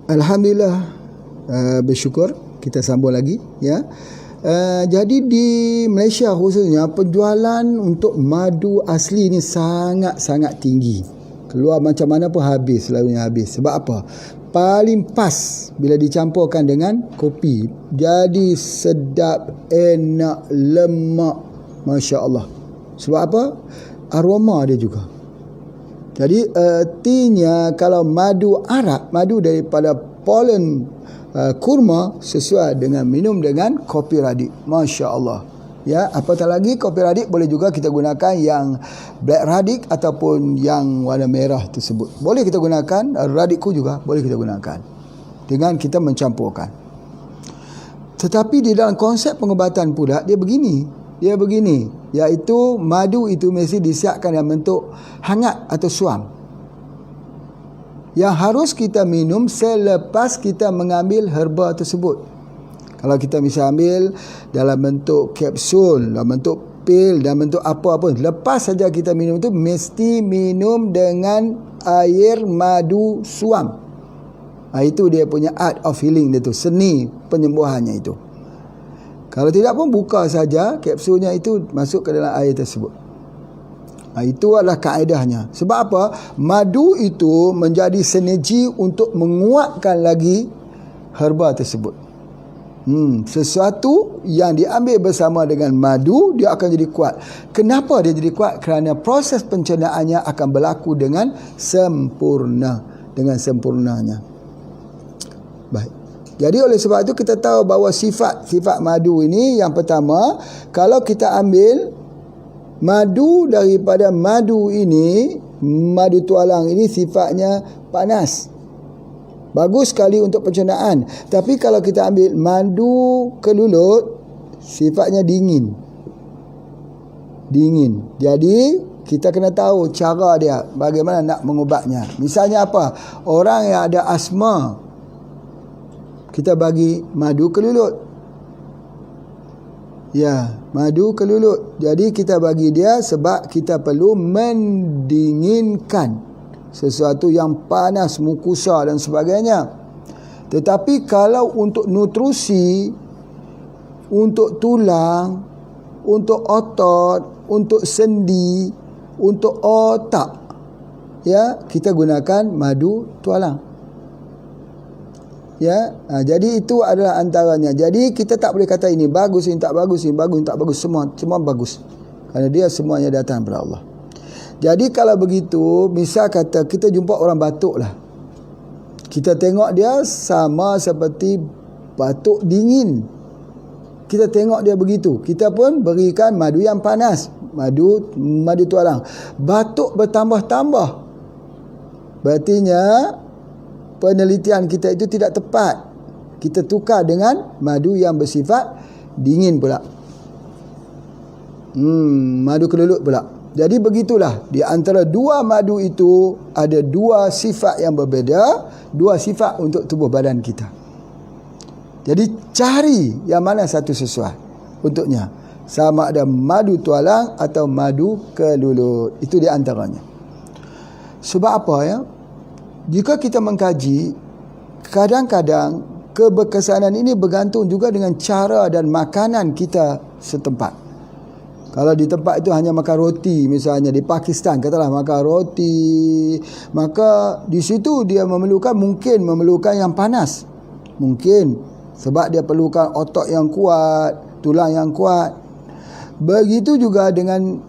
Alhamdulillah, bersyukur kita sambung lagi ya. Jadi di Malaysia khususnya penjualan untuk madu asli ni sangat-sangat tinggi. Keluar macam mana pun habis, selalunya habis. Sebab apa? Paling pas bila dicampurkan dengan kopi. Jadi sedap, enak, lemak, Masya Allah. Sebab apa? Aroma dia juga. Jadi artinya kalau madu arak, madu daripada polen kurma, sesuai dengan minum dengan kopi radik. Masya Allah. Ya, apatah lagi kopi radik boleh juga kita gunakan yang black radik ataupun yang warna merah tersebut. Boleh kita gunakan, radikku juga boleh kita gunakan dengan kita mencampurkan. Tetapi di dalam konsep pengobatan pula dia begini, iaitu madu itu mesti disiapkan dalam bentuk hangat atau suam, yang harus kita minum selepas kita mengambil herba tersebut. Kalau kita bisa ambil dalam bentuk kapsul, dalam bentuk pil, dalam bentuk apa pun, lepas saja kita minum itu mesti minum dengan air madu suam. Itu dia punya art of healing dia tu, seni penyembuhannya itu. Kalau tidak pun buka saja kapsulnya itu, masuk ke dalam air tersebut. Itu adalah kaedahnya. Sebab apa? Madu itu menjadi sinergi untuk menguatkan lagi herba tersebut. Sesuatu yang diambil bersama dengan madu, dia akan jadi kuat. Kenapa dia jadi kuat? Kerana proses pencernaannya akan berlaku dengan sempurna, dengan sempurnanya. Baik. Jadi oleh sebab itu kita tahu bahawa sifat madu ini, yang pertama, kalau kita ambil madu daripada madu ini, madu tualang ini sifatnya panas. Bagus sekali untuk pencernaan. Tapi kalau kita ambil madu kelulut, sifatnya dingin. Jadi kita kena tahu cara dia, bagaimana nak mengubatnya. Misalnya apa? Orang yang ada asma, kita bagi madu kelulut. Ya, madu kelulut. Jadi kita bagi dia sebab kita perlu mendinginkan sesuatu yang panas, mukusa dan sebagainya. Tetapi kalau untuk nutrisi, untuk tulang, untuk otot, untuk sendi, untuk otak, ya, kita gunakan madu tualang. Ya, jadi itu adalah antaranya. Jadi kita tak boleh kata ini bagus, ini tak bagus, ini bagus, ini tak bagus, semua bagus. Kerana dia semuanya datang daripada Allah. Jadi kalau begitu, misal kata kita jumpa orang batuk lah, kita tengok dia sama seperti batuk dingin, kita tengok dia begitu, kita pun berikan madu yang panas, madu tualang. Batuk bertambah-tambah, berartinya penelitian kita itu tidak tepat. Kita tukar dengan madu yang bersifat dingin pula, madu kelulut pula. Jadi begitulah, di antara dua madu itu ada dua sifat yang berbeza, dua sifat untuk tubuh badan kita. Jadi cari yang mana satu sesuai untuknya, sama ada madu tualang atau madu kelulut. Itu di antaranya. Sebab apa ya? Jika kita mengkaji, kadang-kadang keberkesanan ini bergantung juga dengan cara dan makanan kita setempat. Kalau di tempat itu hanya makan roti, misalnya di Pakistan katalah makan roti, maka di situ dia mungkin memerlukan yang panas. Mungkin sebab dia perlukan otot yang kuat, tulang yang kuat. Begitu juga dengan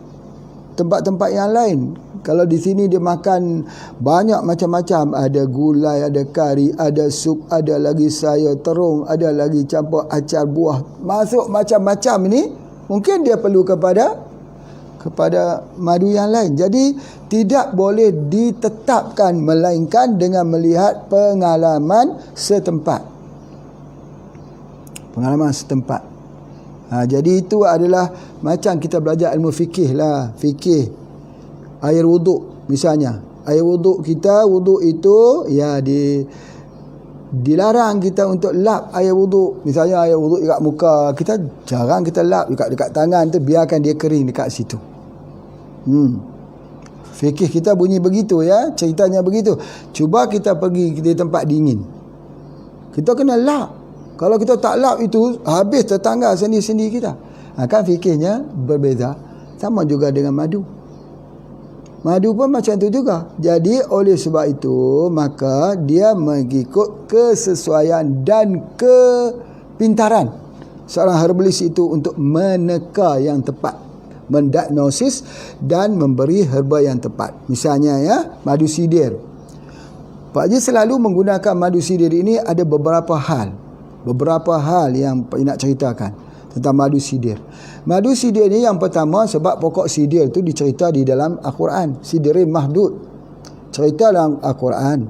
tempat-tempat yang lain. Kalau di sini dia makan banyak macam-macam, ada gulai, ada kari, ada sup, ada lagi sayur terung, ada lagi campur acar buah, masuk macam-macam ini, mungkin dia perlu kepada madu yang lain. Jadi tidak boleh ditetapkan melainkan dengan melihat pengalaman setempat. Jadi itu adalah macam kita belajar ilmu fikih lah. Fikih air wuduk misalnya. Air wuduk kita, wuduk itu ya dilarang kita untuk lap air wuduk. Misalnya air wuduk dekat muka, kita jarang kita lap dekat tangan tu, biarkan dia kering dekat situ. Fikih kita bunyi begitu ya, ceritanya begitu. Cuba kita pergi di tempat dingin. Kita kena lap. Kalau kita tak lap itu, habis tetangga sendi-sendi kita. Kan fikirnya berbeza. Sama juga dengan madu. Madu pun macam tu juga. Jadi oleh sebab itu, maka dia mengikut kesesuaian dan kepintaran seorang herbalis itu untuk meneka yang tepat, mendiagnosis dan memberi herba yang tepat. Misalnya madu sidir. Pak Haji selalu menggunakan madu sidir ini ada beberapa hal yang Pak Haji nak ceritakan tentang madu sidir. Madu sidir ni yang pertama, sebab pokok sidir tu dicerita di dalam Al-Quran. Sidirin mahdud. Cerita dalam Al-Quran.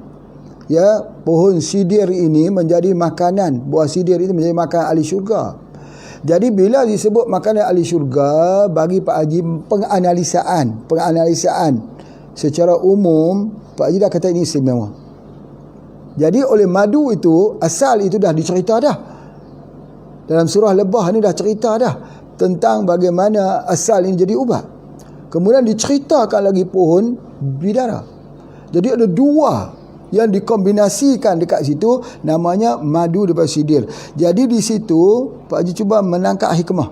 Pohon sidir ini menjadi makanan. Buah sidir itu menjadi makanan ahli syurga. Jadi bila disebut makanan ahli syurga, bagi Pak Haji penganalisaan secara umum, Pak Haji dah kata ini istimewa. Jadi oleh madu itu, asal itu dah dicerita dah. Dalam surah Lebah ni dah cerita dah tentang bagaimana asal ini jadi ubat. Kemudian diceritakan lagi pohon bidara. Jadi ada dua yang dikombinasikan dekat situ, namanya madu daripada sidir. Jadi di situ Pak Haji cuba menangkap hikmah.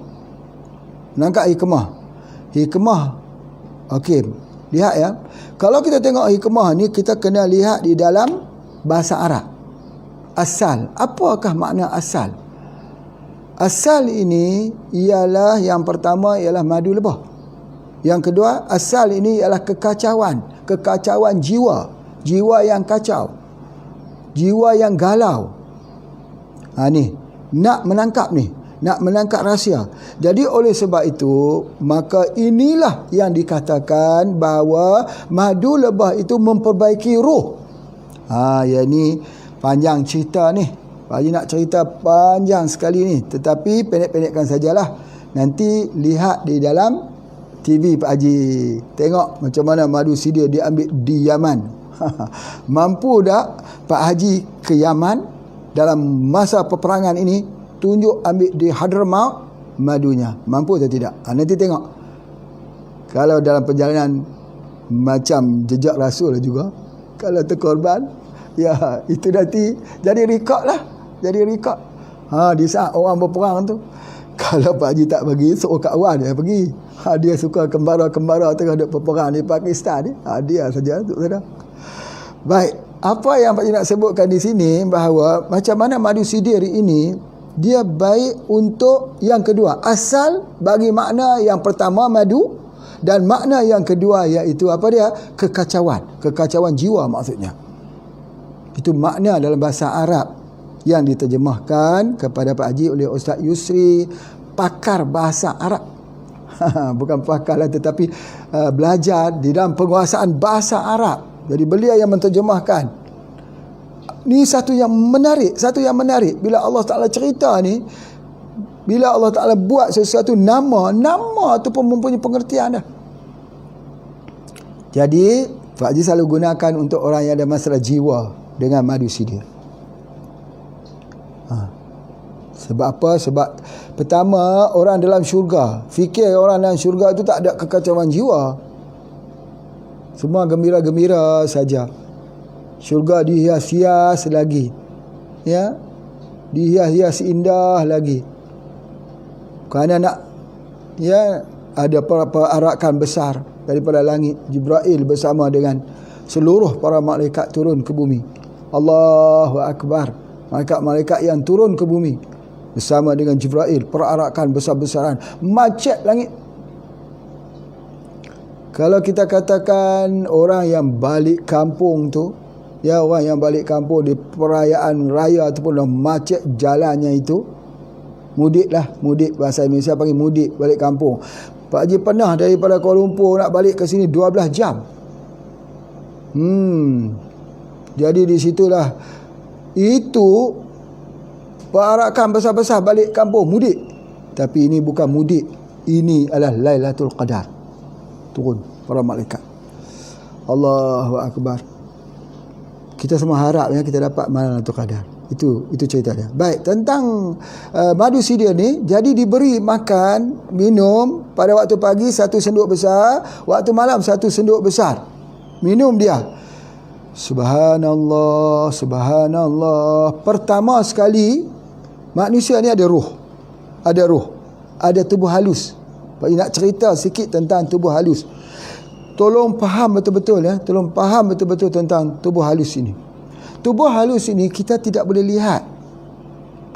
Hikmah. Okey, lihat ya. Kalau kita tengok hikmah ni, kita kena lihat di dalam bahasa Arab. Asal. Apakah makna asal? Asal ini ialah, yang pertama ialah madu lebah. Yang kedua, asal ini ialah kekacauan jiwa. Jiwa yang kacau. Jiwa yang galau. Ni, nak menangkap rahsia. Jadi oleh sebab itu, maka inilah yang dikatakan bahawa madu lebah itu memperbaiki roh. Yang ni panjang cerita ni. Pak Haji nak cerita panjang sekali ni, tetapi pendek-pendekkan sajalah. Nanti lihat di dalam TV Pak Haji, tengok macam mana madu sidir diambil di Yaman. Mampu tak Pak Haji ke Yaman dalam masa peperangan ini, tunjuk ambil di Hadramaut madunya? Mampu atau tidak? Nanti tengok. Kalau dalam perjalanan macam jejak Rasul juga, kalau terkorban, itu nanti jadi rekod lah. Di saat orang berperang tu, kalau Pak Haji tak pergi, suruh Kak Wan dia pergi. Dia suka kembara-kembara tengah duk berperang di Pakistan ni. Dia saja tu saudara. Baik, apa yang Pak Haji nak sebutkan di sini, bahawa macam mana madu sidir ini dia baik untuk yang kedua. Asal bagi makna yang pertama madu, dan makna yang kedua iaitu apa dia? Kekacauan jiwa maksudnya. Itu makna dalam bahasa Arab yang diterjemahkan kepada Pak Haji oleh Ustaz Yusri, pakar bahasa Arab. Bukan pakar lah, tetapi belajar di dalam penguasaan bahasa Arab. Jadi beliau yang menterjemahkan. Ni satu yang menarik. Bila Allah Ta'ala cerita ni, bila Allah Ta'ala buat sesuatu, nama tu pun mempunyai pengertian dah. Jadi Pak Haji selalu gunakan untuk orang yang ada masalah jiwa dengan madu sidir. Sebab apa? Sebab pertama, orang dalam syurga, fikir orang dalam syurga itu tak ada kekacauan jiwa, semua gembira-gembira saja. Syurga dihias-hias lagi, dihias-hias indah lagi. Kerana nak ada perarakan besar daripada langit. Jibril bersama dengan seluruh para malaikat turun ke bumi. Allahu Akbar. Malaikat-malaikat yang turun ke bumi bersama dengan Jibril, perarakan besar-besaran, macet langit. Kalau kita katakan orang yang balik kampung tu, orang yang balik kampung di perayaan raya ataupun macet jalannya itu, mudik, bahasa Indonesia panggil mudik, balik kampung. Pak Haji pernah daripada Kuala Lumpur nak balik ke sini 12 jam. Jadi di situlah itu perarakan besar-besar balik kampung, mudik. Tapi ini bukan mudik, ini adalah Lailatul Qadar. Turun para malaikat. Allahu Akbar. Kita semua harap kita dapat Lailatul Qadar. Itu cerita dia. Baik, tentang madu sidir ni, jadi diberi makan, minum pada waktu pagi 1 senduk besar, waktu malam 1 senduk besar. Minum dia. Subhanallah, subhanallah. Pertama sekali, manusia ni ada roh. Ada roh. Ada tubuh halus. Pak nak cerita sikit tentang tubuh halus. Tolong faham betul-betul ya. Tolong faham betul-betul tentang tubuh halus ini. Tubuh halus ini kita tidak boleh lihat.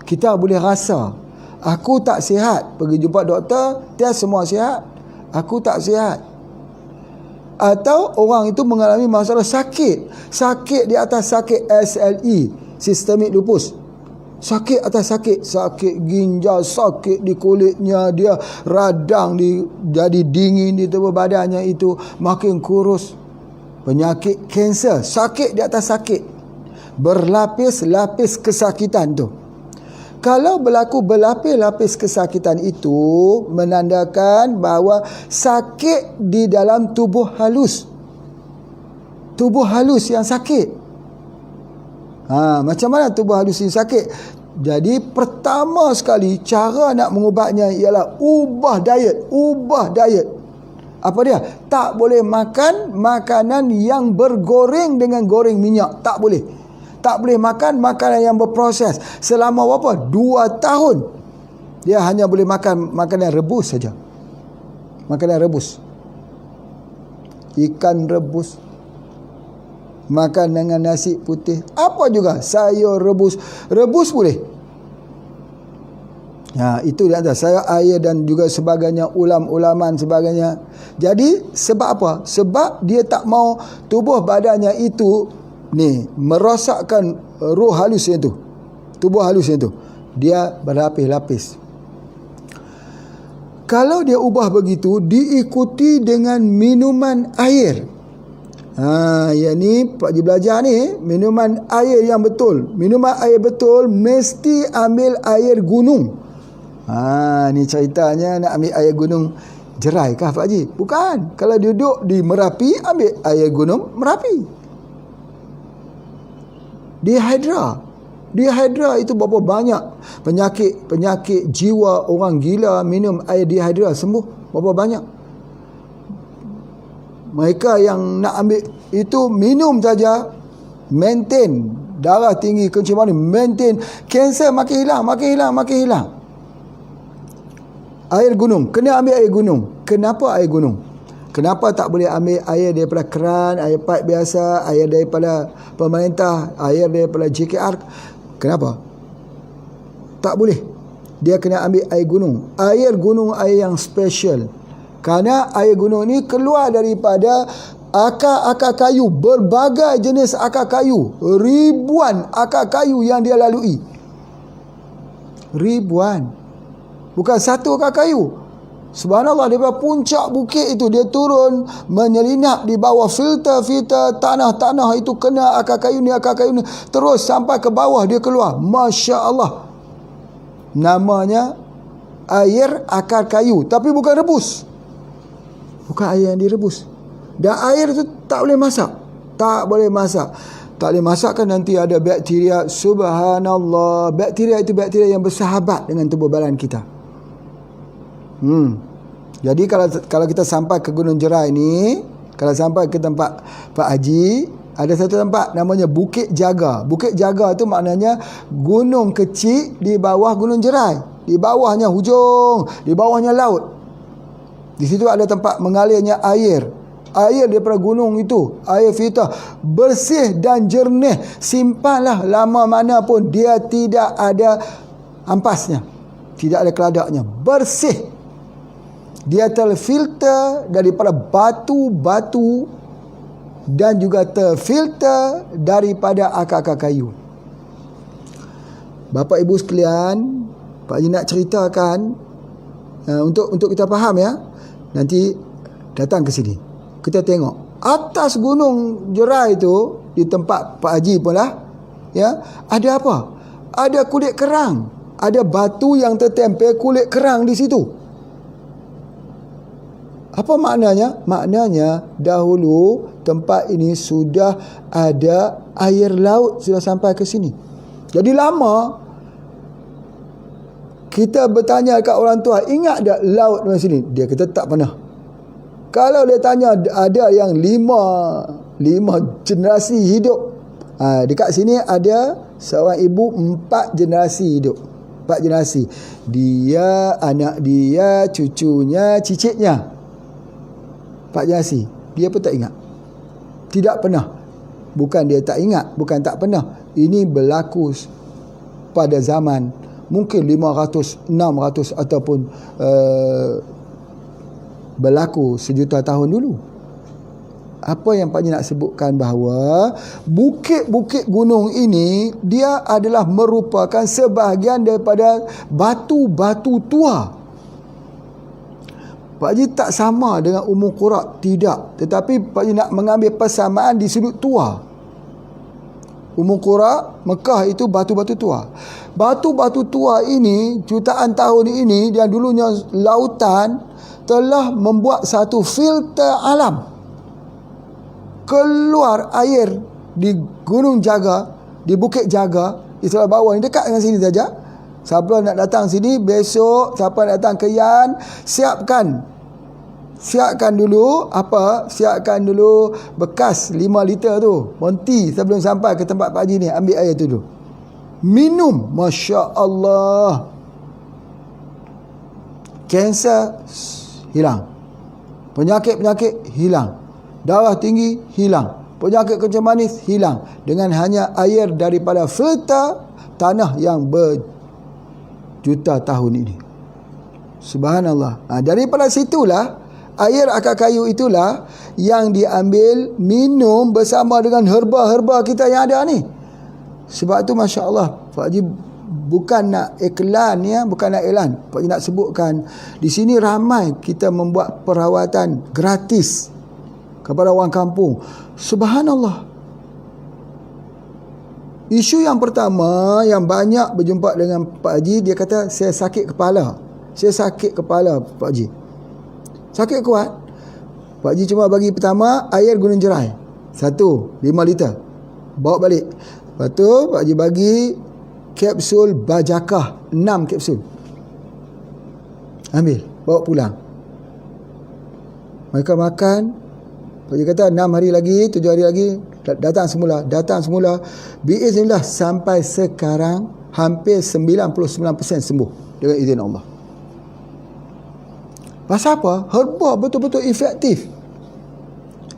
Kita boleh rasa. Aku tak sihat. Pergi jumpa doktor, dia semua sihat. Aku tak sihat. Atau orang itu mengalami masalah sakit. Sakit di atas sakit, SLE, Systemic Lupus. Sakit atas sakit. Sakit ginjal, sakit di kulitnya, dia radang, jadi dingin di tubuh badannya itu, makin kurus. Penyakit kanser, sakit di atas sakit. Berlapis-lapis kesakitan tu. Kalau berlaku berlapis-lapis kesakitan itu, menandakan bahawa sakit di dalam tubuh halus. Tubuh halus yang sakit. Macam mana tubuh halus yang sakit? Jadi pertama sekali cara nak mengubatnya ialah ubah diet. Ubah diet. Apa dia? Tak boleh makan makanan yang bergoreng dengan goreng minyak. Tak boleh. Tak boleh makan makanan yang berproses. Selama berapa? 2 tahun. Dia hanya boleh makan makanan rebus saja. Makanan rebus. Ikan rebus. Makan dengan nasi putih. Apa juga? Sayur rebus. Rebus boleh. Itu dia antara sayur, air dan juga sebagainya, ulam-ulaman sebagainya. Jadi sebab apa? Sebab dia tak mau tubuh badannya itu merosakkan roh halus itu, tubuh halus itu. Dia berlapis-lapis. Kalau dia ubah begitu, diikuti dengan minuman air. Yang ni Pak Haji belajar ni, minuman air yang betul. Minuman air betul mesti ambil air gunung. Ni ceritanya nak ambil air gunung Jerai kah Pak Haji? Bukan. Kalau duduk di Merapi, ambil air gunung Merapi. Dihidra itu berapa banyak penyakit jiwa orang gila minum air dihidra sembuh berapa banyak. Mereka yang nak ambil itu minum saja, maintain darah tinggi, kencing manis, maintain, kanser makin hilang. Air gunung, kena ambil air gunung. Kenapa air gunung? Kenapa tak boleh ambil air daripada keran, air pipe biasa, air daripada pemerintah, air daripada JKR? Kenapa? Tak boleh. Dia kena ambil air gunung. Air gunung air yang special. Kerana air gunung ni keluar daripada akar-akar kayu, berbagai jenis akar kayu, ribuan akar kayu yang dia lalui. Ribuan. Bukan satu akar kayu. Subhanallah, daripada puncak bukit itu dia turun menyelinap di bawah filter-filter tanah-tanah itu, kena akar kayu ni, terus sampai ke bawah dia keluar. Masya Allah. Namanya air akar kayu, tapi bukan rebus. Bukan air yang direbus. Dan air itu tak boleh masak. Tak boleh masak. Tak boleh masak kan nanti ada bakteria. Subhanallah. Bakteria itu bakteria yang bersahabat dengan tubuh badan kita. Jadi kalau kita sampai ke Gunung Jerai ni, kalau sampai ke tempat Pak Haji, ada satu tempat namanya Bukit Jaga. Bukit Jaga tu maknanya gunung kecil di bawah Gunung Jerai. Di bawahnya hujung, di bawahnya laut. Di situ ada tempat mengalirnya air. Air daripada gunung itu, air filter, bersih dan jernih. Simpanlah lama mana pun, dia tidak ada ampasnya, tidak ada keladaknya, bersih. Dia terfilter daripada batu-batu dan juga terfilter daripada akar-akar kayu. Bapa Ibu sekalian, Pak Haji nak ceritakan untuk kita faham ya. Nanti datang ke sini, kita tengok atas Gunung Jerai itu, di tempat Pak Haji pun lah ya, ada apa? Ada kulit kerang, ada batu yang tertempel kulit kerang di situ. Apa maknanya? Maknanya dahulu tempat ini sudah ada air laut, sudah sampai ke sini. Jadi lama kita bertanya kat orang tua, ingat tak laut di sini? Dia kata tak pernah. Kalau dia tanya ada yang 5 5 generasi hidup. Dekat sini ada seorang ibu 4 generasi hidup. 4 generasi. Dia, anak dia, cucunya, cicitnya. 4 generasi. Dia pun tak ingat. Tidak pernah. Bukan dia tak ingat, bukan tak pernah. Ini berlaku pada zaman mungkin 500, 600 ataupun berlaku sejuta tahun dulu. Apa yang Pak Haji nak sebutkan bahawa bukit-bukit gunung ini dia adalah merupakan sebahagian daripada batu-batu tua. Pak Haji tak sama dengan Ummul Qura, tidak. Tetapi Pak Haji nak mengambil persamaan di sudut tua. Ummul Qura, Mekah itu batu-batu tua. Batu-batu tua ini, jutaan tahun ini, yang dulunya lautan, telah membuat satu filter alam. Keluar air di Gunung Jaga, di Bukit Jaga, di sebelah bawah ni, dekat dengan sini saja. Siapa nak datang sini, besok siapa nak datang ke Yan, siapkan dulu bekas 5 liter tu, monti sebelum sampai ke tempat Pak Haji ni. Ambil air tu dulu, minum. Masya Allah, kanser hilang, penyakit-penyakit hilang, darah tinggi hilang, penyakit kencing manis hilang, dengan hanya air daripada filter tanah yang berjuta tahun ini. Subhanallah. Daripada situlah air akar kayu itulah yang diambil minum bersama dengan herba-herba kita yang ada ni. Sebab tu Masya Allah, Pak Haji bukan nak iklan ya, bukan nak iklan. Pak Haji nak sebutkan di sini ramai kita membuat perawatan gratis kepada orang kampung. Subhanallah. Isu yang pertama yang banyak berjumpa dengan Pak Haji, dia kata saya sakit kepala. Saya sakit kepala Pak Haji. Sakit kuat. Pak Haji cuma bagi pertama air Gunung Jerai 5 liter, bawa balik. Lepas tu Pak Haji bagi kapsul Bajakah 6 kapsul, ambil bawa pulang. Mereka makan. Pak Haji kata 6 hari lagi, 7 hari lagi datang semula. Biiznillah sampai sekarang hampir 99% sembuh dengan izin Allah. Pasal apa? Herba betul-betul efektif.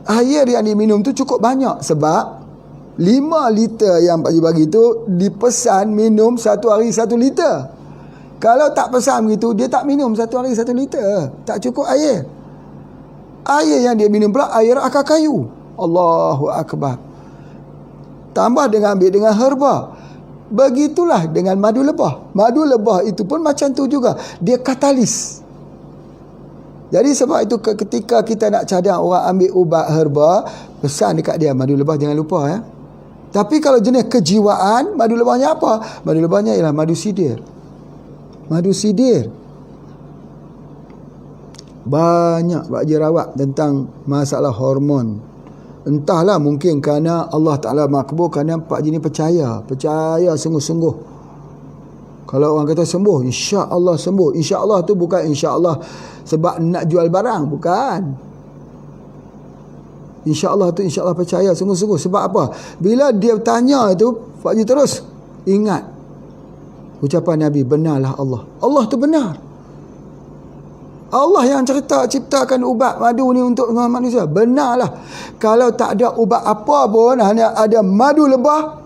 Air yang diminum tu cukup banyak. Sebab 5 liter yang Pak Haji bagi tu dipesan minum 1 hari 1 liter. Kalau tak pesan begitu, dia tak minum 1 hari 1 liter. Tak cukup air. Air yang dia minum pula air akar kayu. Allahu Akbar. Tambah dengan ambil dengan herba. Begitulah dengan madu lebah. Madu lebah itu pun macam tu juga. Dia katalis. Jadi sebab itu ketika kita nak cadang orang ambil ubat herba, pesan dekat dia madu lebah, jangan lupa ya. Tapi kalau jenis kejiwaan, madu lebahnya apa? Madu lebahnya ialah madu sidir. Madu sidir. Banyak Pak Haji rawat tentang masalah hormon. Entahlah, mungkin kerana Allah Ta'ala makbul, kerana Pak Haji ni percaya sungguh-sungguh. Kalau orang kata sembuh, insya-Allah sembuh. Insya-Allah tu bukan insya-Allah sebab nak jual barang, bukan. Insya-Allah tu insya-Allah percaya sungguh-sungguh. Sebab apa? Bila dia tanya itu, Pak Haji terus ingat ucapan Nabi, benarlah Allah. Allah tu benar. Allah yang ciptakan ubat madu ni untuk manusia. Benarlah. Kalau tak ada ubat apa pun, hanya ada madu lebah,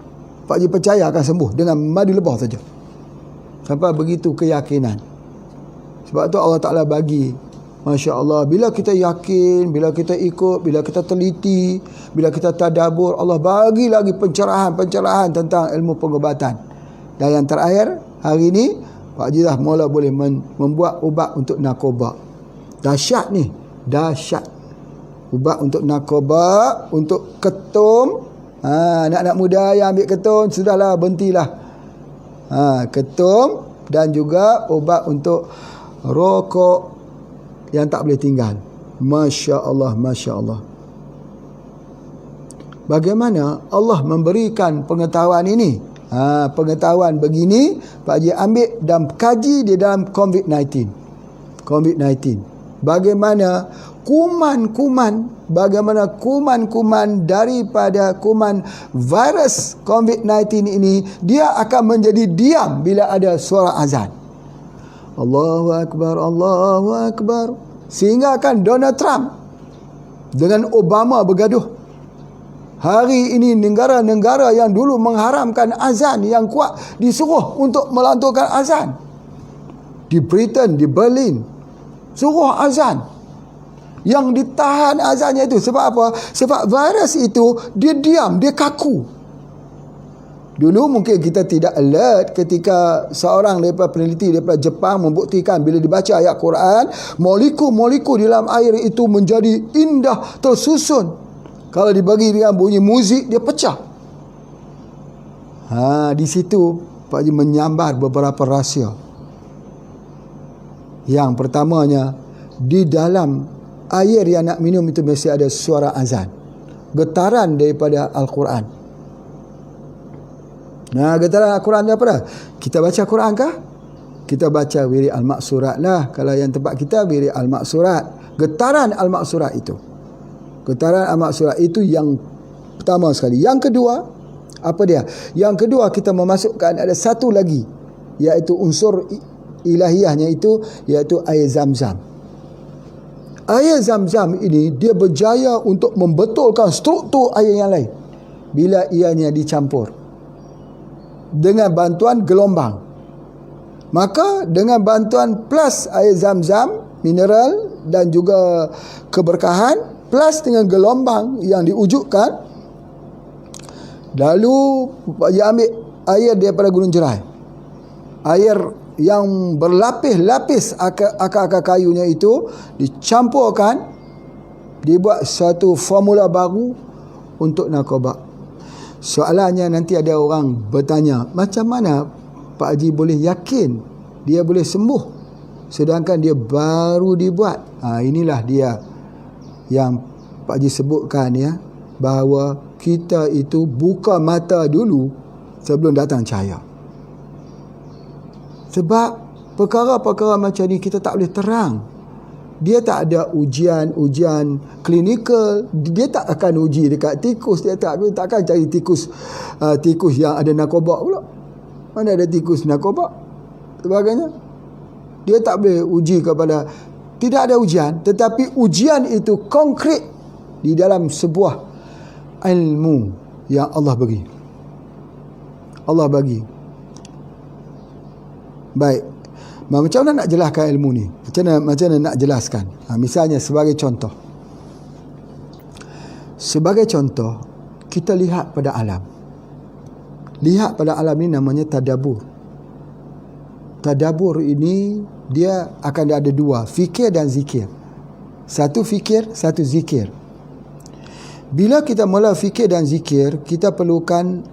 Pak Haji percaya akan sembuh dengan madu lebah saja. Sampai begitu keyakinan. Sebab tu Allah Ta'ala bagi, Masya Allah, bila kita yakin, bila kita ikut, bila kita teliti, bila kita tadabbur, Allah bagi lagi pencerahan tentang ilmu pengobatan. Dan yang terakhir, hari ini Pak Haji dah mula boleh membuat ubat untuk narkoba. Dahsyat ni, dahsyat. Ubat untuk narkoba, untuk ketum. Anak-anak muda yang ambil ketum, sudahlah, berhentilah. Ketum, dan juga obat untuk rokok yang tak boleh tinggal. Masya Allah, Masya Allah. Bagaimana Allah memberikan pengetahuan ini? Pengetahuan begini Pak Haji ambil dan kaji di dalam COVID-19. Bagaimana kuman-kuman, bagaimana kuman-kuman daripada kuman virus COVID-19 ini, dia akan menjadi diam bila ada suara azan. Allahu Akbar, Allahu Akbar. Sehingga akan Donald Trump dengan Obama bergaduh. Hari ini negara-negara yang dulu mengharamkan azan yang kuat disuruh untuk melanturkan azan. Di Britain, di Berlin, suruh azan. Yang ditahan azannya itu sebab apa? Sebab virus itu dia diam, dia kaku. Dulu mungkin kita tidak alert ketika seorang daripada peneliti daripada Jepang membuktikan bila dibaca ayat Quran, molekul-molekul dalam air itu menjadi indah, tersusun. Kalau dibagi dengan bunyi muzik, dia pecah. Di situ Pak Haji menyambar beberapa rahsia. Yang pertamanya, di dalam air yang nak minum itu mesti ada suara azan, getaran daripada Al-Quran. Getaran Al-Quran apa dah? Kita baca Quran kah? Kita baca wirid Al-Maksurat lah. Kalau yang tempat kita wirid Al-Maksurat, getaran Al-Maksurat itu. Getaran Al-Maksurat itu yang pertama sekali. Yang kedua, apa dia? Yang kedua, kita memasukkan ada satu lagi, iaitu unsur ilahiyahnya itu, iaitu air Zam-Zam. Air Zam-Zam ini dia berjaya untuk membetulkan struktur air yang lain bila ianya dicampur dengan bantuan gelombang. Maka dengan bantuan plus air Zam-Zam, mineral dan juga keberkahan, plus dengan gelombang yang diwujudkan, lalu dia ambil air daripada Gunung Jerai, air yang berlapis-lapis akar-akar kayunya itu dicampurkan, dibuat satu formula baru untuk narkoba. Soalannya nanti ada orang bertanya, macam mana Pak Haji boleh yakin dia boleh sembuh sedangkan dia baru dibuat? Inilah dia yang Pak Haji sebutkan ya, bahawa kita itu buka mata dulu sebelum datang cahaya. Sebab perkara-perkara macam ni kita tak boleh terang. Dia tak ada ujian klinikal. Dia tak akan uji dekat tikus. Dia tak akan cari tikus yang ada narkoba pula. Mana ada tikus narkoba sebagainya. Dia tak boleh uji kepada, tidak ada ujian. Tetapi ujian itu konkret di dalam sebuah ilmu yang Allah bagi. Allah bagi. Baik. Macam mana nak jelaskan ilmu ni? Macam mana nak jelaskan? Misalnya sebagai contoh. Sebagai contoh, kita lihat pada alam. Lihat pada alam ni namanya tadabbur. Tadabbur ini dia akan ada dua, fikir dan zikir. Satu fikir, satu zikir. Bila kita mula fikir dan zikir, kita perlukan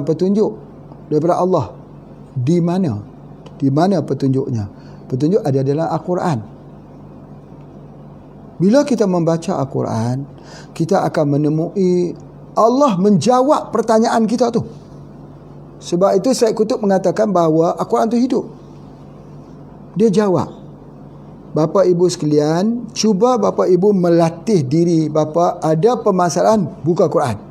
petunjuk daripada Allah. Di mana? Di mana petunjuknya? Petunjuk ada dalam Al-Quran. Bila kita membaca Al-Quran, kita akan menemui Allah menjawab pertanyaan kita tu. Sebab itu Syed Qutb mengatakan bahawa Al-Quran tu hidup. Dia jawab. Bapa ibu sekalian, cuba bapa ibu melatih diri bapa, ada permasalahan, buka Quran.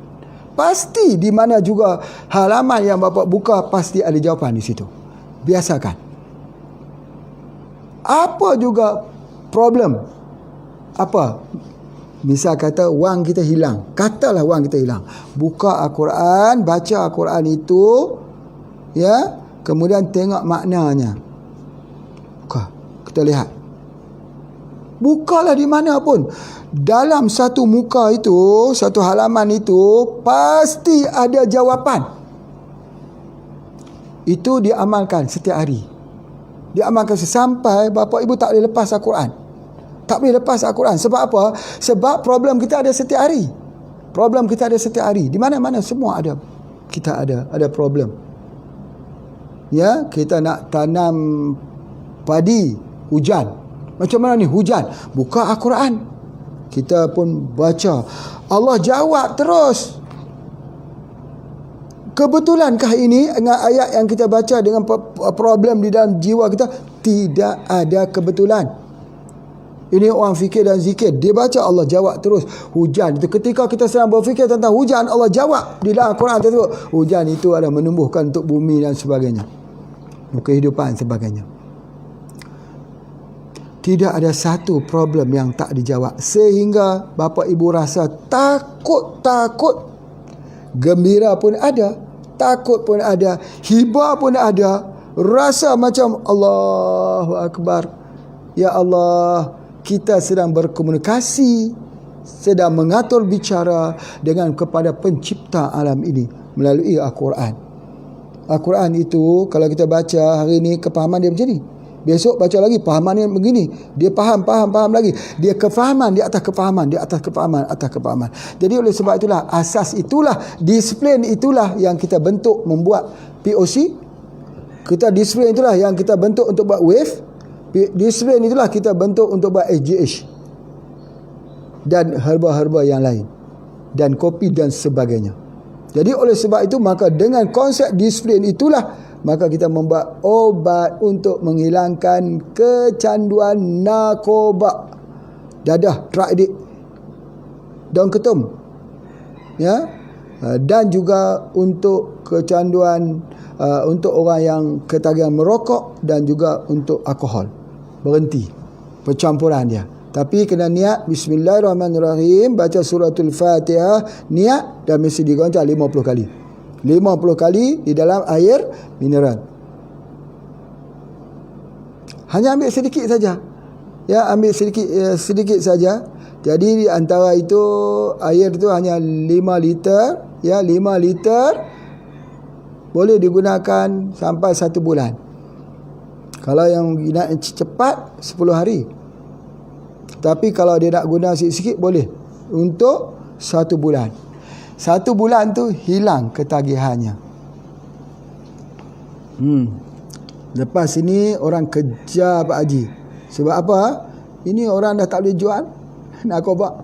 Pasti di mana juga halaman yang bapa buka, pasti ada jawapan di situ. Biasakan. Apa juga problem? Apa? Misal kata wang kita hilang. Katalah wang kita hilang. Buka Al-Quran, baca Al-Quran itu, ya, kemudian tengok maknanya. Buka, kita lihat. Bukalah di mana pun. Dalam satu muka itu, satu halaman itu, pasti ada jawapan. Itu diamalkan setiap hari. Diamalkan sampai bapa ibu tak boleh lepas Al-Quran. Tak boleh lepas Al-Quran. Sebab apa? Sebab problem kita ada setiap hari. Problem kita ada setiap hari. Di mana-mana semua ada. Kita ada problem. Ya, kita nak tanam padi, hujan. Macam mana ni hujan? Buka Al-Quran. Kita pun baca. Allah jawab terus. Kebetulankah ini dengan ayat yang kita baca dengan problem di dalam jiwa kita? Tidak ada kebetulan. Ini orang fikir dan zikir. Dia baca, Allah jawab terus. Hujan itu ketika kita sedang berfikir tentang hujan, Allah jawab di dalam Quran tersebut. Hujan itu ada menumbuhkan untuk bumi dan sebagainya, kehidupan sebagainya. Tidak ada satu problem yang tak dijawab, sehingga bapa ibu rasa takut. Gembira pun ada, takut pun ada, hibah pun ada, rasa macam Allahu Akbar. Ya Allah, kita sedang berkomunikasi, sedang mengatur bicara dengan kepada pencipta alam ini melalui Al-Quran. Al-Quran itu kalau kita baca hari ini, kefahaman dia macam ni. Besok baca lagi, fahaman dia begini. Dia faham lagi. Dia kefahaman di atas kefahaman, di atas kefahaman, atas kefahaman. Jadi oleh sebab itulah, asas itulah, disiplin itulah yang kita bentuk membuat POC. Kita disiplin itulah yang kita bentuk untuk buat wave. Disiplin itulah kita bentuk untuk buat SGH dan herba-herba yang lain dan kopi dan sebagainya. Jadi oleh sebab itu, maka dengan konsep disiplin itulah maka kita membuat obat untuk menghilangkan kecanduan narkoba, dadah, drug addict, daun ketum, ya, dan juga untuk kecanduan untuk orang yang ketagihan merokok dan juga untuk alkohol. Berhenti percampuran dia. Tapi kena niat bismillahirrahmanirrahim, baca suratul Fatihah, niat, dan mesti digoncang 50 kali. 50 kali di dalam air mineral. Hanya ambil sedikit saja. Ya, ambil sedikit saja. Jadi di antara itu air itu hanya 5 liter, ya, 5 liter boleh digunakan sampai 1 bulan. Kalau yang nak cepat 10 hari. Tapi kalau dia nak guna sikit-sikit boleh untuk 1 bulan. 1 bulan tu hilang ketagihannya. Lepas ini orang kejar Pak Haji. Sebab apa? Ini orang dah tak boleh jual narkoba.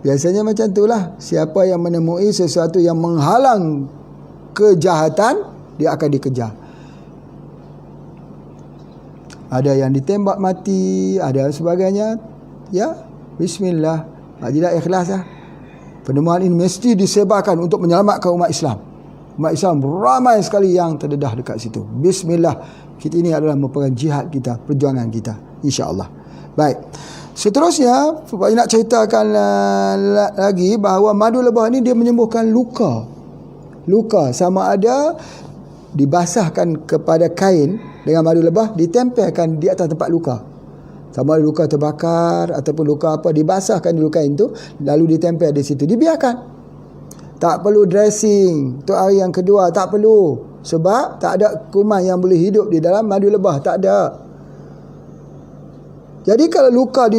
Biasanya macam itulah. Siapa yang menemui sesuatu yang menghalang kejahatan, dia akan dikejar. Ada yang ditembak mati, ada sebagainya. Ya, bismillah. Tidak ikhlas lah. Penemuan ini mesti disebarkan untuk menyelamatkan umat Islam. Umat Islam ramai sekali yang terdedah dekat situ. Bismillah. Kita ini adalah merupakan jihad kita, perjuangan kita, insya-Allah. Baik. Seterusnya, nak ceritakan lagi bahawa madu lebah ni dia menyembuhkan luka. Luka sama ada dibasahkan kepada kain dengan madu lebah, ditempelkan di atas tempat luka. Sama ada luka terbakar ataupun luka apa, dibasahkan dulu kain tu, lalu ditempel di situ, dibiarkan. Tak perlu dressing untuk hari yang kedua, tak perlu. Sebab tak ada kuman yang boleh hidup di dalam madu lebah, tak ada. Jadi kalau luka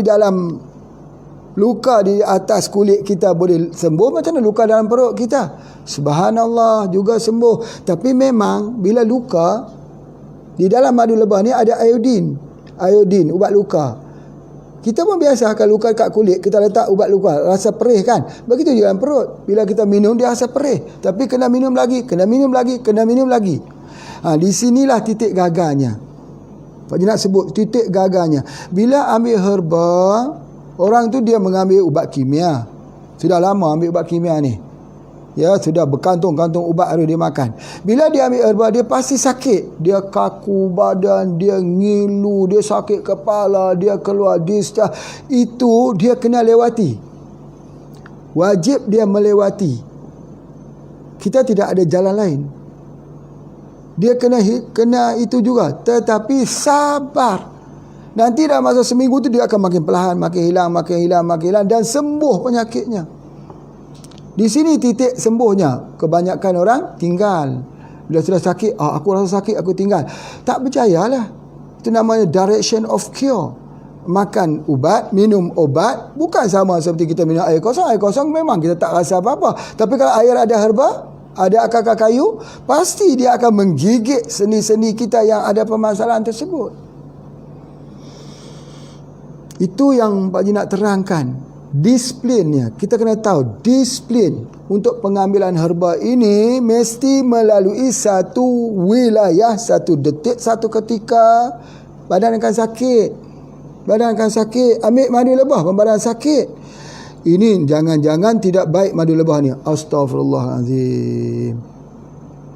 di atas kulit kita boleh sembuh, macam mana luka dalam perut kita? Subhanallah, juga sembuh. Tapi memang bila luka di dalam madu lebah ni ada iodin, ubat luka. Kita pun biasa kalau luka kat kulit, kita letak ubat luka, rasa perih kan. Begitu juga dalam perut. Bila kita minum, dia rasa perih. Tapi kena minum lagi. Di sinilah titik gaganya. Pak Haji nak sebut titik gaganya. Bila ambil herba, orang tu dia mengambil ubat kimia. Sudah lama ambil ubat kimia ni. Ya, sudah berkantung-kantung ubat harus dia makan. Bila dia ambil herba, dia pasti sakit. Dia kaku badan, dia ngilu, dia sakit kepala, dia keluar discharge. Itu dia kena lewati. Wajib dia melewati. Kita tidak ada jalan lain. Dia kena itu juga. Tetapi sabar. Nanti dalam masa seminggu tu dia akan makin perlahan, makin hilang dan sembuh penyakitnya. Di sini titik sembuhnya. Kebanyakan orang tinggal. Bila sudah sakit, aku rasa sakit, aku tinggal. Tak percayalah. Itu namanya direction of cure. Makan ubat, minum obat, bukan sama seperti kita minum air kosong. Air kosong memang kita tak rasa apa-apa. Tapi kalau air ada herba, ada akar-akar kayu, pasti dia akan menggigit sendi-sendi kita yang ada permasalahan tersebut. Itu yang Pak Haji nak terangkan. Disiplinnya, kita kena tahu disiplin untuk pengambilan herba ini mesti melalui satu wilayah, satu detik, satu ketika badan akan sakit. Badan akan sakit. Ambil madu lebah pun badan sakit. Ini jangan-jangan tidak baik madu lebah ni. Astaghfirullahalazim.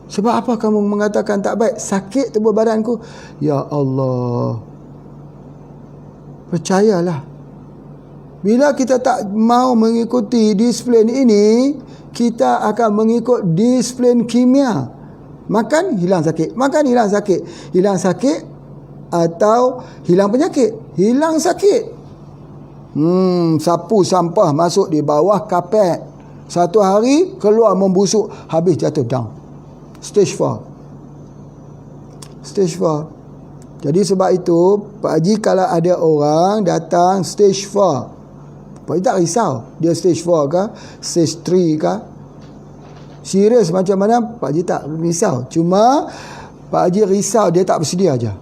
Sebab apa kamu mengatakan tak baik? Sakit tubuh badanku. Ya Allah. Percayalah. Bila kita tak mau mengikuti disiplin ini, kita akan mengikut disiplin kimia. Makan, hilang sakit. Makan, hilang sakit. Hilang sakit atau hilang penyakit. Hilang sakit. Sapu sampah masuk di bawah kapet. Satu hari, keluar membusuk. Habis jatuh down. Stage 4. Stage 4. Jadi sebab itu, Pak Haji kalau ada orang datang stage 4, Pak Haji tak risau dia stage 4 ke, stage 3 ke, serius macam mana, Pak Haji tak risau. Cuma Pak Haji risau dia tak bersedia aja.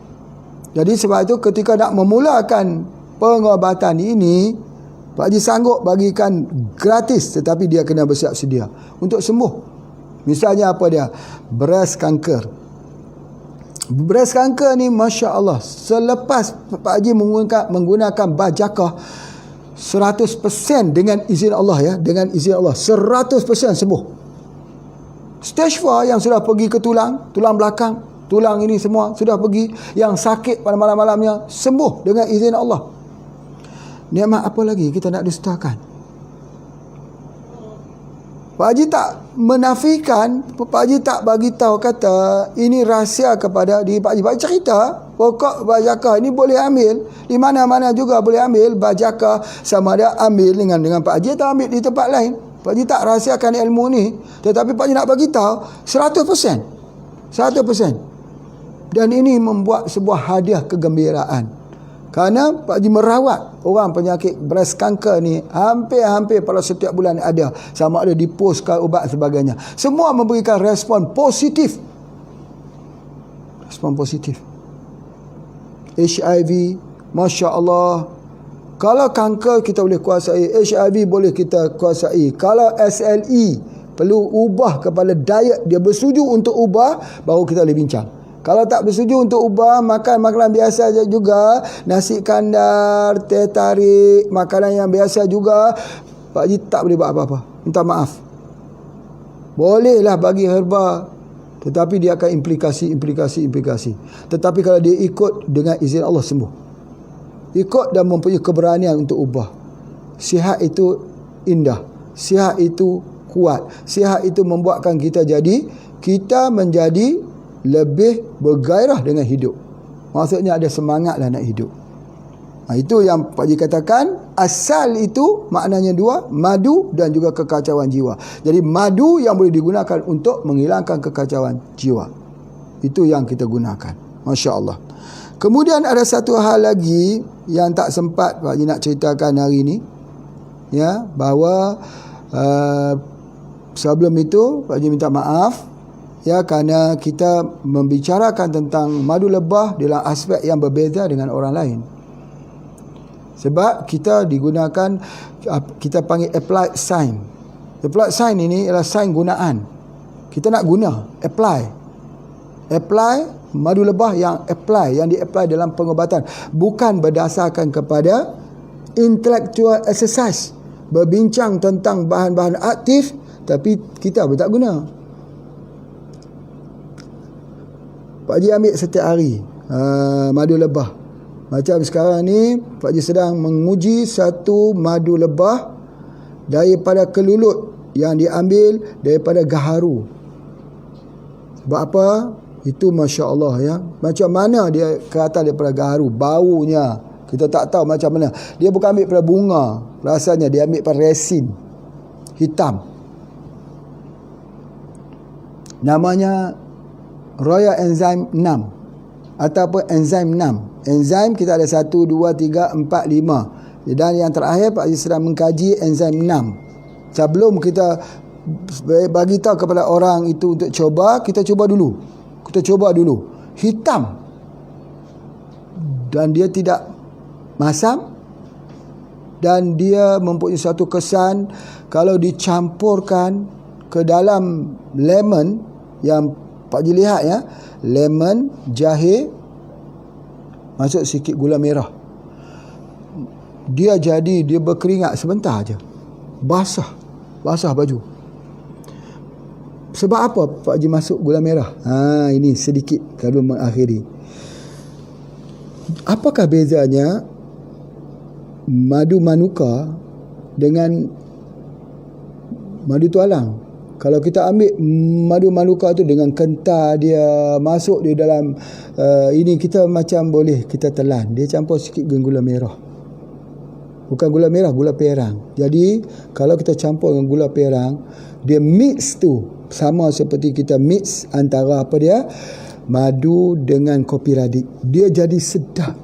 Jadi sebab itu ketika nak memulakan pengobatan ini, Pak Haji sanggup bagikan gratis, tetapi dia kena bersiap sedia untuk sembuh. Misalnya apa dia? Breast cancer. Breast cancer ni Masya Allah, selepas Pak Haji menggunakan bajakah 100% dengan izin Allah ya, dengan izin Allah 100% sembuh. Stage 4 yang sudah pergi ke tulang belakang, tulang ini semua sudah pergi, yang sakit pada malam-malamnya sembuh dengan izin Allah. Nikmat apa lagi kita nak dustakan? Pak Haji tak menafikan, Pak Haji tak bagi tahu kata ini rahsia kepada diri Pak Haji. Pak Haji cerita pokok bajakah ini boleh ambil di mana-mana juga boleh ambil bajakah, sama ada ambil dengan Pak Haji atau ambil di tempat lain. Pak Haji tak rahsiakan ilmu ni, tetapi Pak Haji nak bagi tahu 100%. 100%. Dan ini membuat sebuah hadiah kegembiraan. Kerana Pak Haji merawat orang penyakit breast cancer ni hampir-hampir pada setiap bulan ada. Sama ada dipostkan ubat sebagainya. Semua memberikan respon positif. Respon positif. HIV, Masya Allah. Kalau kanker kita boleh kuasai, HIV boleh kita kuasai. Kalau SLE perlu ubah kepada diet, dia bersetuju untuk ubah, baru kita boleh bincang. Kalau tak bersetuju untuk ubah, makan makanan biasa juga, nasi kandar, teh tarik, makanan yang biasa juga, Pak Haji tak boleh buat apa-apa. Minta maaf. Bolehlah bagi herba, tetapi dia akan implikasi. Tetapi kalau dia ikut dengan izin Allah sembuh. Ikut dan mempunyai keberanian untuk ubah. Sihat itu indah. Sihat itu kuat. Sihat itu membuatkan kita menjadi lebih bergairah dengan hidup. Maksudnya ada semangat lah nak hidup. Itu yang Pak Haji katakan, asal itu maknanya dua, madu dan juga kekacauan jiwa. Jadi madu yang boleh digunakan untuk menghilangkan kekacauan jiwa. Itu yang kita gunakan. Masya Allah. Kemudian ada satu hal lagi yang tak sempat Pak Haji nak ceritakan hari ini, ya, bahawa sebelum itu Pak Haji minta maaf, ya, kerana kita membicarakan tentang madu lebah dalam aspek yang berbeza dengan orang lain. Sebab kita digunakan, kita panggil applied sign. Applied sign ini ialah sign gunaan. Kita nak guna, apply madu lebah yang di-apply dalam pengobatan. Bukan berdasarkan kepada intellectual exercise, berbincang tentang bahan-bahan aktif, tapi kita pun tak guna. Pak Haji ambil setiap hari madu lebah. Macam sekarang ni Pak Haji sedang menguji satu madu lebah daripada kelulut yang diambil daripada gaharu. Sebab apa? Itu Masya Allah ya. Macam mana dia kerata daripada gaharu, baunya kita tak tahu macam mana. Dia bukan ambil pada bunga, rasanya dia ambil pada resin hitam. Namanya Royal Enzyme 6 ataupun enzim 6. Enzim kita ada 1, 2, 3, 4, 5. Dan yang terakhir Pak Haji sedang mengkaji enzim 6. Sebelum kita bagi tahu kepada orang itu untuk cuba, kita cuba dulu. Hitam. Dan dia tidak masam. Dan dia mempunyai satu kesan kalau dicampurkan ke dalam lemon yang Pak Haji lihat ya, lemon, jahe, masuk sikit gula merah, dia berkeringat sebentar aja, basah baju. Sebab apa Pak Haji masuk gula merah? Ini sedikit kalau mengakhiri. Apakah bezanya madu manuka dengan madu tualang? Kalau kita ambil madu manuka tu dengan kental dia masuk di dalam ini, kita macam boleh kita telan, dia campur sikit dengan gula merah. Bukan gula merah, gula perang. Jadi kalau kita campur dengan gula perang, dia mix tu sama seperti kita mix antara apa dia, madu dengan kopi radik. Dia jadi sedap.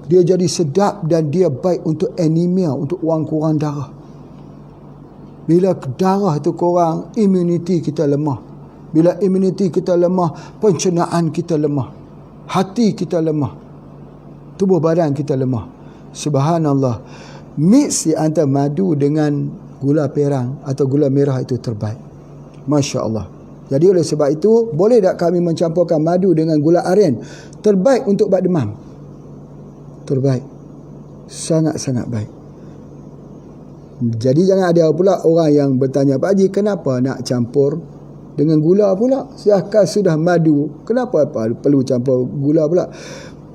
Dia jadi sedap dan dia baik untuk anemia, untuk orang kurang darah. Bila darah tu kurang, imuniti kita lemah. Bila imuniti kita lemah, pencernaan kita lemah, hati kita lemah, tubuh badan kita lemah. Subhanallah, mix di antara madu dengan gula perang atau gula merah itu terbaik. Masya Allah. Jadi oleh sebab itu, boleh tak kami mencampurkan madu dengan gula aren? Terbaik untuk bab demam. Terbaik. Sangat-sangat baik. Jadi jangan ada pula orang yang bertanya, Pak Haji, kenapa nak campur dengan gula pula? Sedangkan sudah madu, kenapa perlu campur gula pula?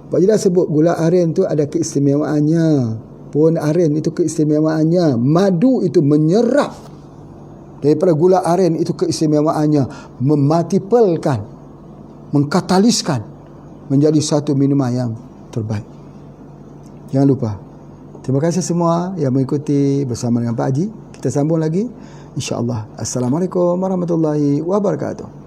Pak Haji dah sebut gula aren tu ada keistimewaannya. Pohon aren itu keistimewaannya, madu itu menyerap daripada gula aren itu keistimewaannya, mematipelkan, mengkataliskan menjadi satu minuman yang terbaik. Jangan lupa. Terima kasih semua yang mengikuti bersama dengan Pak Haji. Kita sambung lagi insya-Allah. Assalamualaikum warahmatullahi wabarakatuh.